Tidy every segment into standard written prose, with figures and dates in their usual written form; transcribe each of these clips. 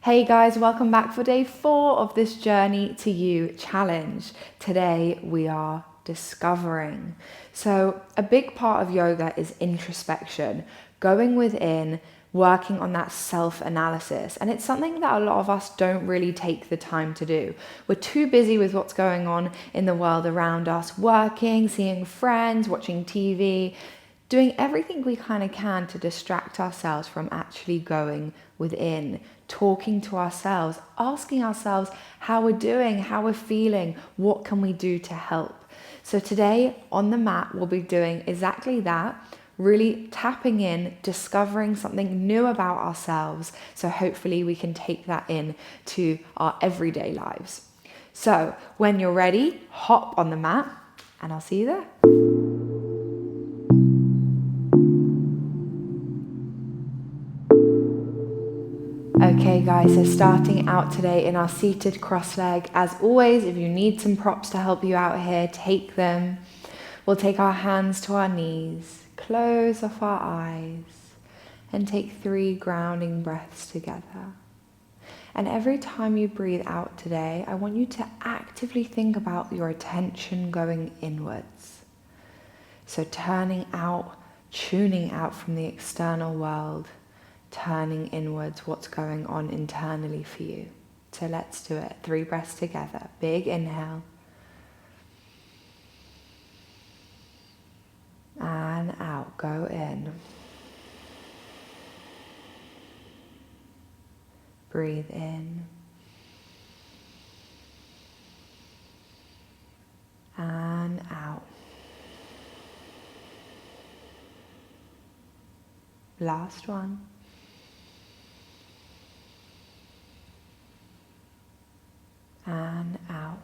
Hey guys, welcome back for day 4 of this Journey to You challenge. Today we are discovering. So a big part of yoga is introspection, going within, working on that self-analysis. And it's something that a lot of us don't really take the time to do. We're too busy with what's going on in the world around us, working, seeing friends, watching TV, doing everything we kind of can to distract ourselves from actually going within, talking to ourselves, asking ourselves how we're doing, how we're feeling, what can we do to help. So today on the mat, we'll be doing exactly that, really tapping in, discovering something new about ourselves. So hopefully we can take that in to our everyday lives. So when you're ready, hop on the mat and I'll see you there. Okay guys, so starting out today in our seated cross leg. As always, if you need some props to help you out here, take them. We'll take our hands to our knees, close off our eyes, and take 3 grounding breaths together. And every time you breathe out today, I want you to actively think about your attention going inwards. So turning out, tuning out from the external world, turning inwards, what's going on internally for you. So let's do it. 3 breaths together. Big inhale. And out. Go in. Breathe in. And out. Last one. And out.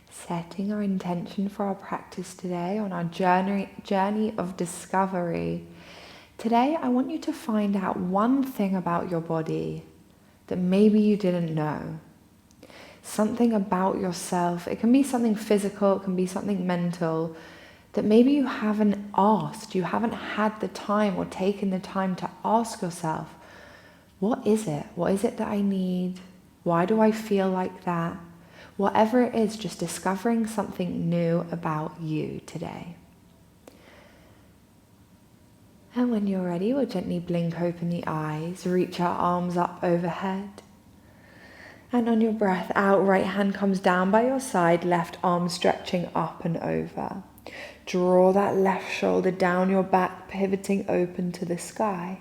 Setting our intention for our practice today on our journey of discovery. Today I want you to find out one thing about your body that maybe you didn't know. Something about yourself. It can be something physical, it can be something mental, that maybe you haven't asked, you haven't had the time or taken the time to ask yourself. What is it? What is it that I need? Why do I feel like that? Whatever it is, just discovering something new about you today. And when you're ready, we'll gently blink open the eyes, reach our arms up overhead. And on your breath out, right hand comes down by your side, left arm stretching up and over. Draw that left shoulder down your back, pivoting open to the sky.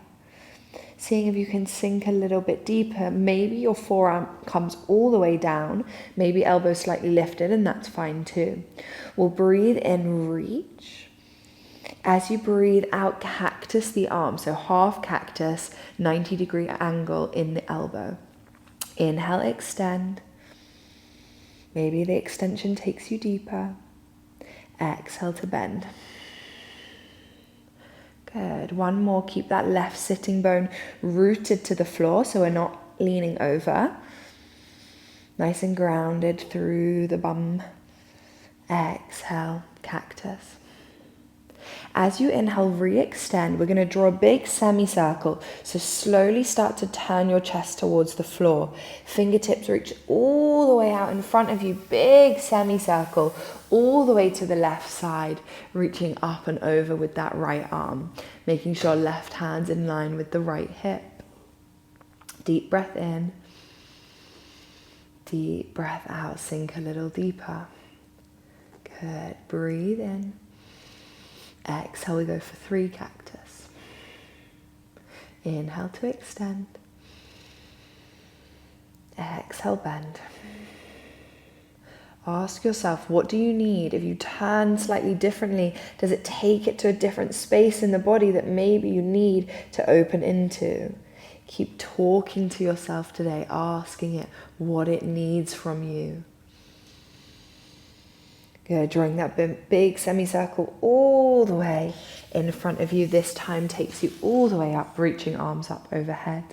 Seeing if you can sink a little bit deeper. Maybe your forearm comes all the way down, maybe elbow slightly lifted, and that's fine too. We'll breathe in, reach. As you breathe out, cactus the arm, so half cactus, 90-degree angle in the elbow. Inhale, extend. Maybe the extension takes you deeper. Exhale to bend. Good. One more. Keep that left sitting bone rooted to the floor so we're not leaning over. Nice and grounded through the bum. Exhale, cactus. As you inhale, re-extend. We're going to draw a big semicircle. So slowly start to turn your chest towards the floor. Fingertips reach all the way out in front of you. Big semicircle. All the way to the left side. Reaching up and over with that right arm. Making sure left hand's in line with the right hip. Deep breath in. Deep breath out. Sink a little deeper. Good. Breathe in. Exhale, we go for 3 cactus. Inhale to extend. Exhale, bend. Ask yourself, what do you need? If you turn slightly differently, does it take it to a different space in the body that maybe you need to open into? Keep talking to yourself today, asking it what it needs from you. Good, drawing that big semicircle all the way in front of you. This time takes you all the way up, reaching arms up overhead.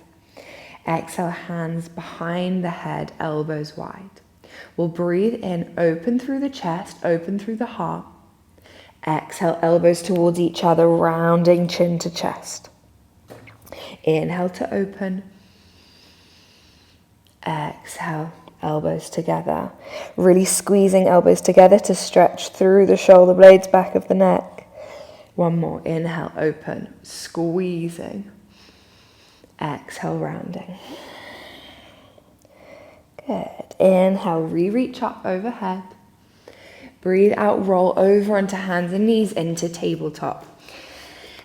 Exhale, hands behind the head, elbows wide. We'll breathe in, open through the chest, open through the heart. Exhale, elbows towards each other, rounding chin to chest. Inhale to open. Exhale, elbows together. Really squeezing elbows together to stretch through the shoulder blades, back of the neck. One more. Inhale, open. Squeezing. Exhale, rounding. Good. Inhale, re-reach up overhead. Breathe out, roll over onto hands and knees into tabletop.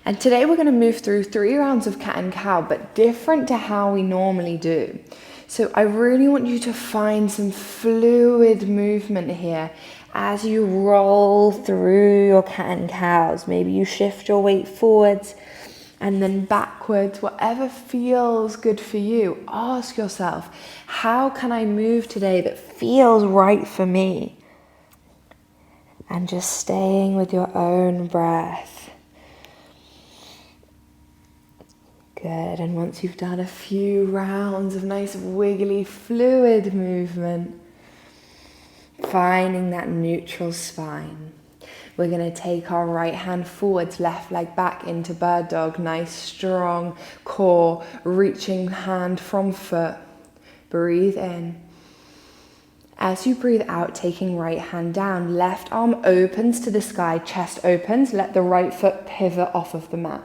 And today we're going to move through 3 rounds of cat and cow, but different to how we normally do. So I really want you to find some fluid movement here as you roll through your cat and cows. Maybe you shift your weight forwards and then backwards, whatever feels good for you. Ask yourself, how can I move today that feels right for me? And just staying with your own breath. Good, and once you've done a few rounds of nice wiggly fluid movement, finding that neutral spine, we're going to take our right hand forwards, left leg back into bird dog. Nice strong core, reaching hand from foot. Breathe in. As you breathe out, taking right hand down, left arm opens to the sky, chest opens, let the right foot pivot off of the mat.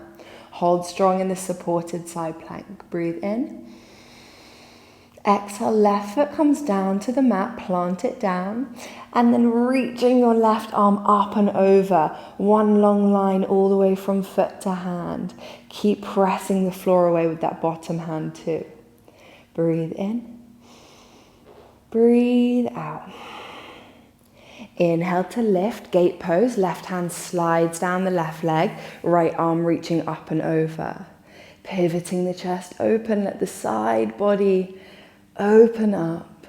Hold strong in the supported side plank. Breathe in. Exhale, left foot comes down to the mat, plant it down, and then reaching your left arm up and over. One long line all the way from foot to hand. Keep pressing the floor away with that bottom hand too. Breathe in. Breathe out. Inhale to lift, gate pose, left hand slides down the left leg, right arm reaching up and over. Pivoting the chest open, let the side body open up.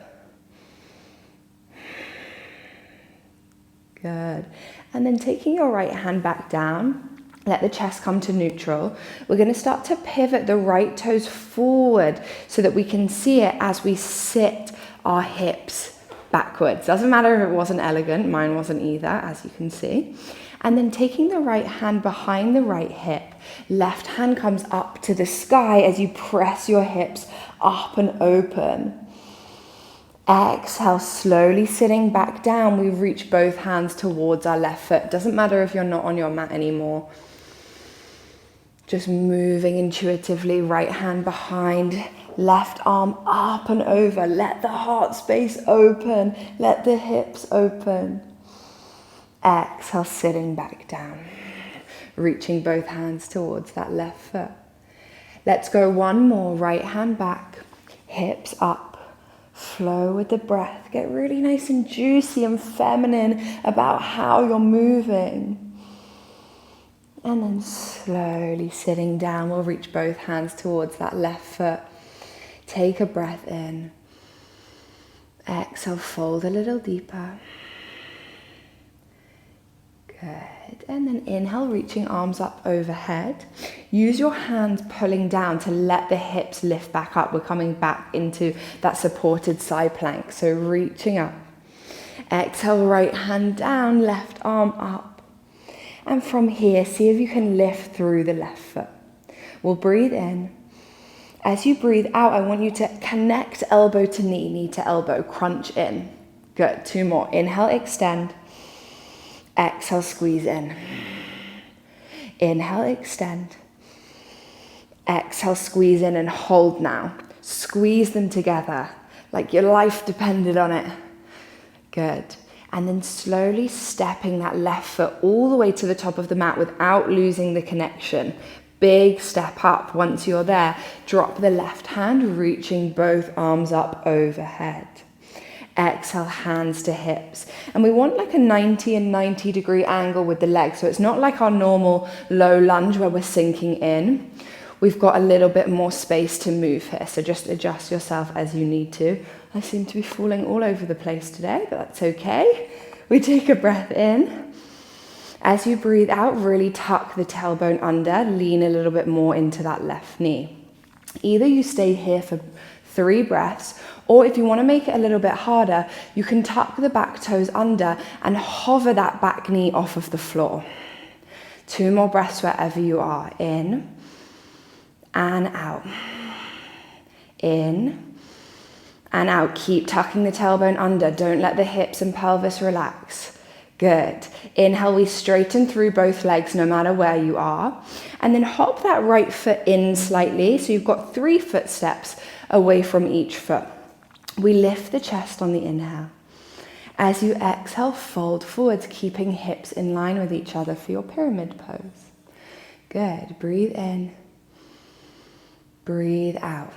Good. And then taking your right hand back down, let the chest come to neutral. We're going to start to pivot the right toes forward so that we can see it as we sit our hips backwards. Doesn't matter if it wasn't elegant, mine wasn't either, as you can see. And then taking the right hand behind the right hip, left hand comes up to the sky as you press your hips up and open. Exhale, slowly sitting back down. We reach both hands towards our left foot. Doesn't matter if you're not on your mat anymore. Just moving intuitively, right hand behind, left arm up and over. Let the heart space open. Let the hips open. Exhale, sitting back down. Reaching both hands towards that left foot. Let's go one more. Right hand back, hips up. Flow with the breath. Get really nice and juicy and feminine about how you're moving. And then slowly sitting down, we'll reach both hands towards that left foot. Take a breath in. Exhale, fold a little deeper. Good. And then inhale, reaching arms up overhead. Use your hands pulling down to let the hips lift back up. We're coming back into that supported side plank. So reaching up. Exhale, right hand down, left arm up. And from here, see if you can lift through the left foot. We'll breathe in. As you breathe out, I want you to connect elbow to knee, knee to elbow, crunch in. Good, 2 more. Inhale, extend. Exhale, squeeze in. Inhale, extend. Exhale, squeeze in and hold now. Squeeze them together like your life depended on it. Good. And then slowly stepping that left foot all the way to the top of the mat without losing the connection. Big step up. Once you're there, drop the left hand, reaching both arms up overhead. Exhale, hands to hips. And we want like a 90 and 90 degree angle with the legs. So it's not like our normal low lunge where we're sinking in. We've got a little bit more space to move here. So just adjust yourself as you need to. I seem to be falling all over the place today, but that's okay. We take a breath in. As you breathe out, really tuck the tailbone under, lean a little bit more into that left knee. Either you stay here for 3 breaths, or if you want to make it a little bit harder, you can tuck the back toes under and hover that back knee off of the floor. 2 more breaths wherever you are. In and out. In and out. Keep tucking the tailbone under. Don't let the hips and pelvis relax. Good. Inhale, we straighten through both legs no matter where you are. And then hop that right foot in slightly. So you've got 3 footsteps away from each foot. We lift the chest on the inhale. As you exhale, fold forwards, keeping hips in line with each other for your pyramid pose. Good. Breathe in. Breathe out.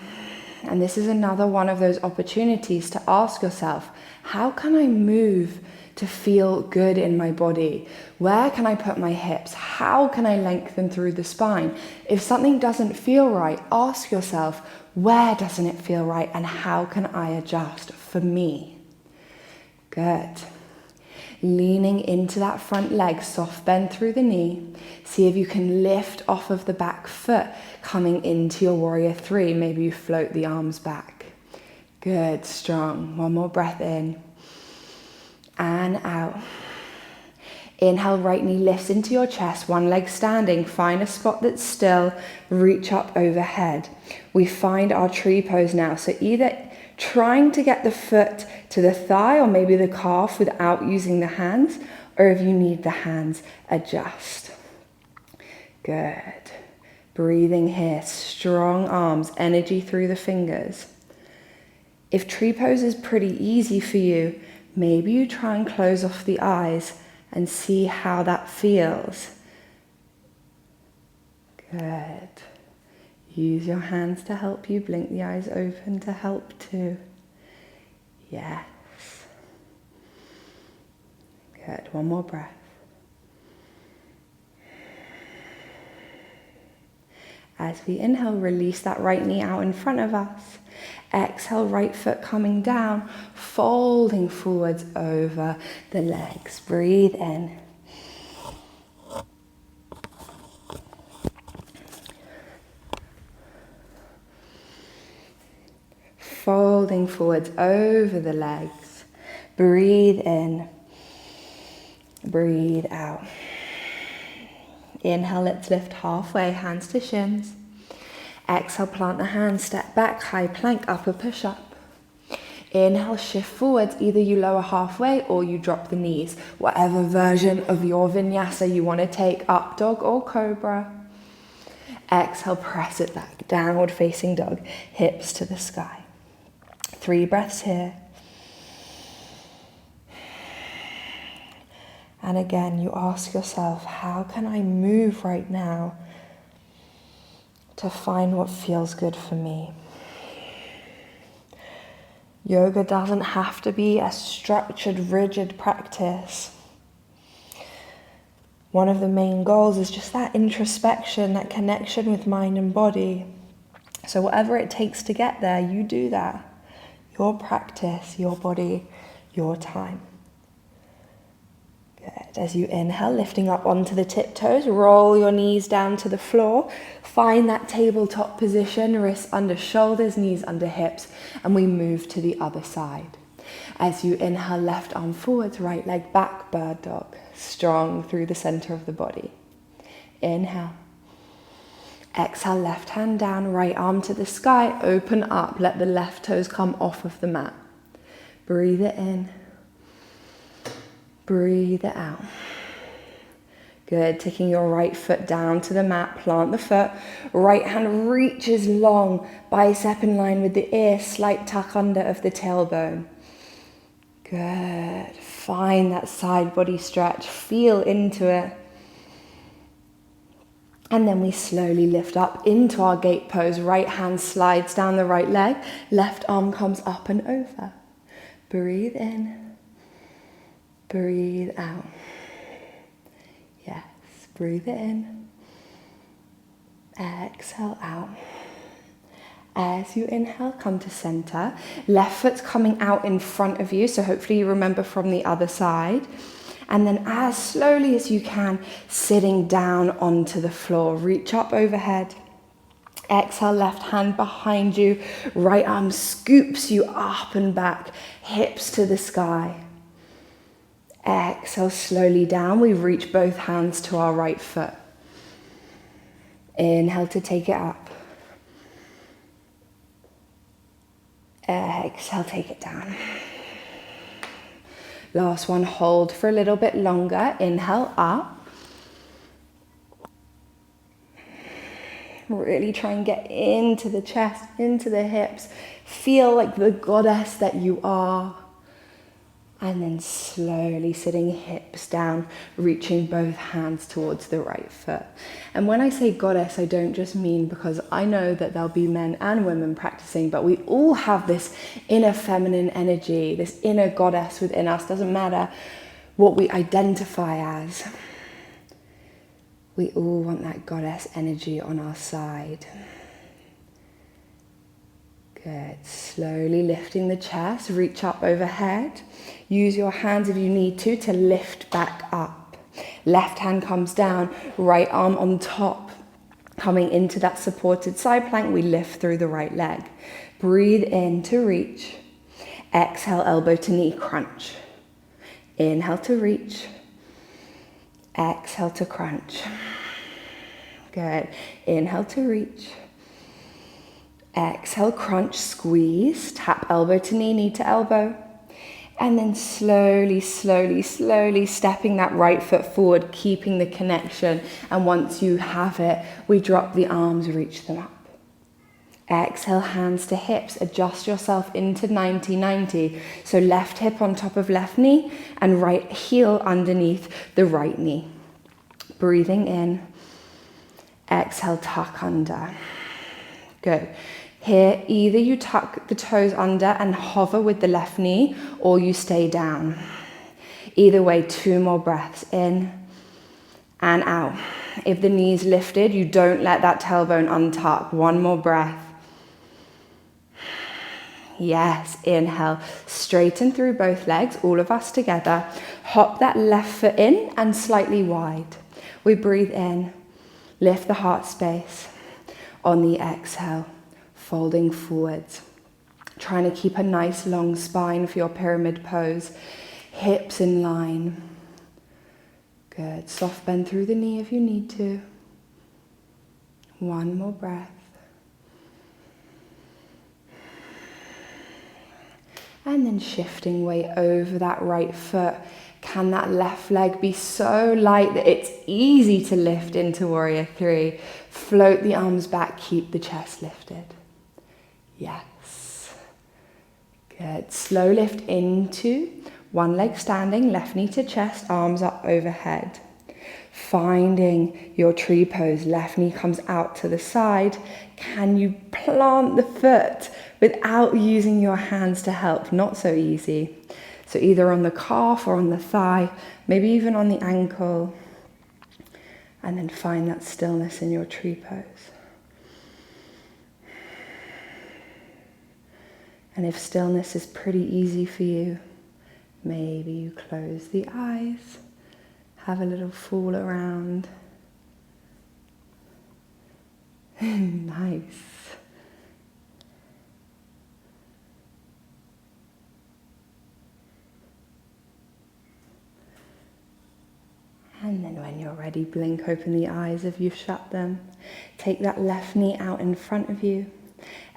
And this is another one of those opportunities to ask yourself, how can I move to feel good in my body? Where can I put my hips? How can I lengthen through the spine? If something doesn't feel right, ask yourself, where doesn't it feel right and how can I adjust for me? Good. Leaning into that front leg, soft bend through the knee. See if you can lift off of the back foot, coming into your warrior 3. Maybe you float the arms back. Good, strong. One more breath in and out. Inhale, right knee lifts into your chest, one leg standing. Find a spot that's still, reach up overhead. We find our tree pose now. So either trying to get the foot to the thigh or maybe the calf without using the hands, or if you need the hands, adjust. Good. Breathing here, strong arms, energy through the fingers. If tree pose is pretty easy for you, maybe you try and close off the eyes and see how that feels. Good. Use your hands to help you. Blink the eyes open to help too. Yes. Good. One more breath. As we inhale, release that right knee out in front of us. Exhale, right foot coming down, folding forwards over the legs. Breathe in. Folding forwards over the legs. Breathe in. Breathe out. Inhale, let's lift halfway, hands to shins. Exhale, plant the hands, step back, high plank, upper push-up. Inhale, shift forwards. Either you lower halfway or you drop the knees. Whatever version of your vinyasa you want to take, up dog or cobra. Exhale, press it back, downward facing dog, hips to the sky. 3 breaths here. And again, you ask yourself, how can I move right now to find what feels good for me? Yoga doesn't have to be a structured, rigid practice. One of the main goals is just that introspection, that connection with mind and body. So whatever it takes to get there, you do that. Your practice, your body, your time. Good. As you inhale, lifting up onto the tiptoes, roll your knees down to the floor. Find that tabletop position, wrists under shoulders, knees under hips, and we move to the other side. As you inhale, left arm forwards, right leg back, bird dog. Strong through the center of the body. Inhale. Exhale, left hand down, right arm to the sky, open up, let the left toes come off of the mat. Breathe it in. Breathe it out. Good, taking your right foot down to the mat, plant the foot. Right hand reaches long, bicep in line with the ear, slight tuck under of the tailbone. Good, find that side body stretch, feel into it. And then we slowly lift up into our gate pose. Right hand slides down the right leg, left arm comes up and over. Breathe in. Breathe out. Yes, breathe it in. Exhale out. As you inhale, come to center. Left foot's coming out in front of you, so hopefully you remember from the other side. And then as slowly as you can, sitting down onto the floor. Reach up overhead. Exhale, left hand behind you. Right arm scoops you up and back, hips to the sky. Exhale, slowly down. We reach both hands to our right foot. Inhale to take it up. Exhale, take it down. Last one, hold for a little bit longer. Inhale up. Really try and get into the chest, into the hips. Feel like the goddess that you are. And then slowly sitting hips down, reaching both hands towards the right foot. And when I say goddess, I don't just mean because I know that there'll be men and women practicing, but we all have this inner feminine energy, this inner goddess within us. Doesn't matter what we identify as. We all want that goddess energy on our side. Good. Slowly lifting the chest, reach up overhead. Use your hands if you need to lift back up. Left hand comes down, right arm on top. Coming into that supported side plank, we lift through the right leg. Breathe in to reach. Exhale, elbow to knee crunch. Inhale to reach. Exhale to crunch. Good. Inhale to reach. Exhale, crunch, squeeze. Tap elbow to knee, knee to elbow. And then slowly, slowly, slowly stepping that right foot forward, keeping the connection. And once you have it, we drop the arms, reach them up. Exhale, hands to hips. Adjust yourself into 90-90. So left hip on top of left knee and right heel underneath the right knee. Breathing in. Exhale, tuck under. Good. Here, either you tuck the toes under and hover with the left knee, or you stay down. Either way, 2 more breaths in and out. If the knee's lifted, you don't let that tailbone untuck. 1 more breath. Yes, inhale. Straighten through both legs, all of us together. Hop that left foot in and slightly wide. We breathe in. Lift the heart space. On the exhale, folding forwards. Trying to keep a nice long spine for your pyramid pose. Hips in line. Good. Soft bend through the knee if you need to. 1 more breath. And then shifting weight over that right foot. Can that left leg be so light that it's easy to lift into Warrior 3? Float the arms back, keep the chest lifted. Yes. Good. Slow lift into 1 leg standing, left knee to chest, arms up overhead. Finding your tree pose, left knee comes out to the side. Can you plant the foot without using your hands to help? Not so easy. So either on the calf or on the thigh, maybe even on the ankle. And then find that stillness in your tree pose. And if stillness is pretty easy for you, maybe you close the eyes, have a little fool around. Nice. And then when you're ready, blink open the eyes if you've shut them. Take that left knee out in front of you.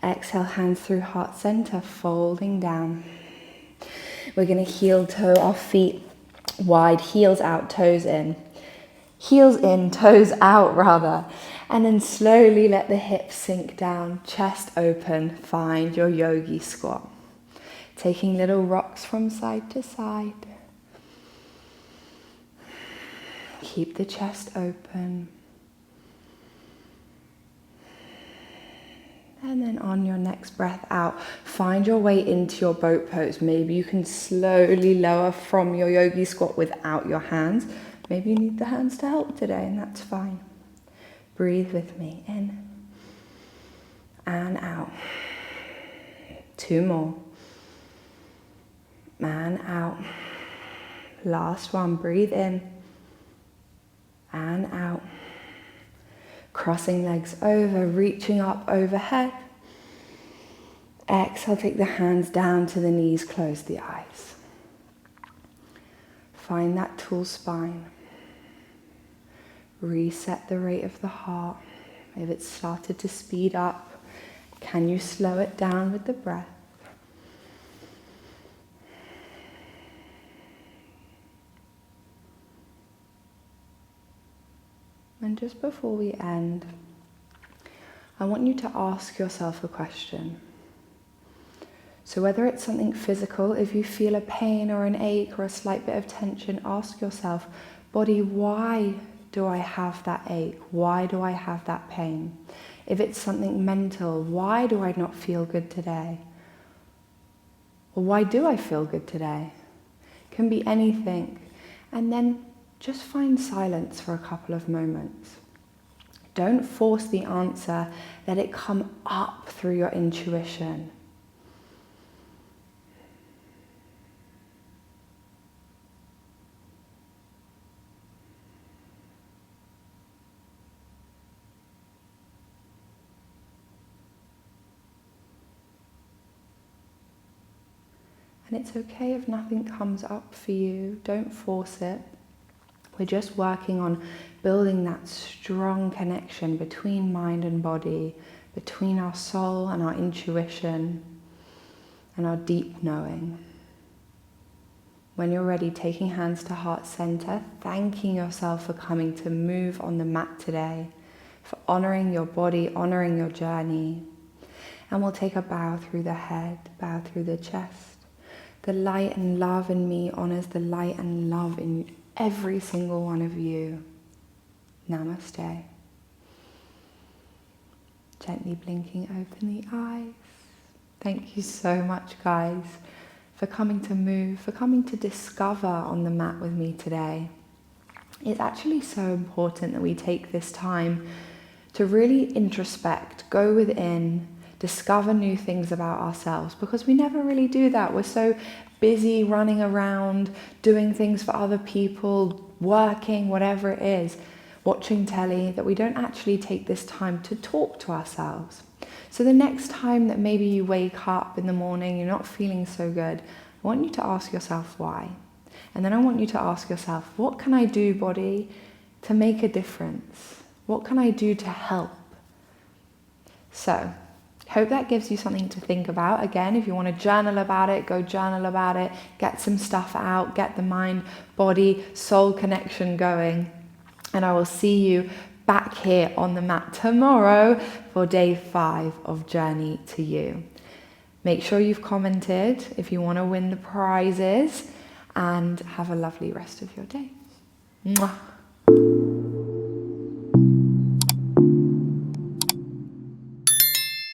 Exhale, hands through heart center, folding down. We're going to heel toe our feet wide, heels out, toes in. Heels in, toes out rather. And then slowly let the hips sink down, chest open, find your yogi squat. Taking little rocks from side to side. Keep the chest open. And then on your next breath out, find your way into your boat pose. Maybe you can slowly lower from your yogi squat without your hands. Maybe you need the hands to help today, and that's fine. Breathe with me, in and out. 2 more. And out. Last one, breathe in and out. Crossing legs over, reaching up overhead. Exhale, take the hands down to the knees, close the eyes. Find that tall spine. Reset the rate of the heart. If it's started to speed up, can you slow it down with the breath? And just before we end, I want you to ask yourself a question. So whether it's something physical, if you feel a pain or an ache or a slight bit of tension, ask yourself, body, why do I have that ache? Why do I have that pain? If it's something mental, why do I not feel good today? Or why do I feel good today? It can be anything. And then just find silence for a couple of moments. Don't force the answer, let it come up through your intuition. And it's okay if nothing comes up for you, don't force it. We're just working on building that strong connection between mind and body, between our soul and our intuition and our deep knowing. When you're ready, taking hands to heart center, thanking yourself for coming to move on the mat today, for honoring your body, honoring your journey. And we'll take a bow through the head, bow through the chest. The light and love in me honors the light and love in every single one of you. Namaste. Gently blinking open the eyes. Thank you so much, guys, for coming to move, for coming to discover on the mat with me today. It's actually so important that we take this time to really introspect, go within, discover new things about ourselves, because we never really do that. We're so busy running around, doing things for other people, working, whatever it is, watching telly, that we don't actually take this time to talk to ourselves. So the next time that maybe you wake up in the morning, you're not feeling so good, I want you to ask yourself why. And then I want you to ask yourself, what can I do, body, to make a difference? What can I do to help? So, hope that gives you something to think about. Again, if you want to journal about it, go journal about it, get some stuff out, get the mind, body, soul connection going. And I will see you back here on the mat tomorrow for day 5 of Journey to You. Make sure you've commented if you want to win the prizes, and have a lovely rest of your day. Mwah.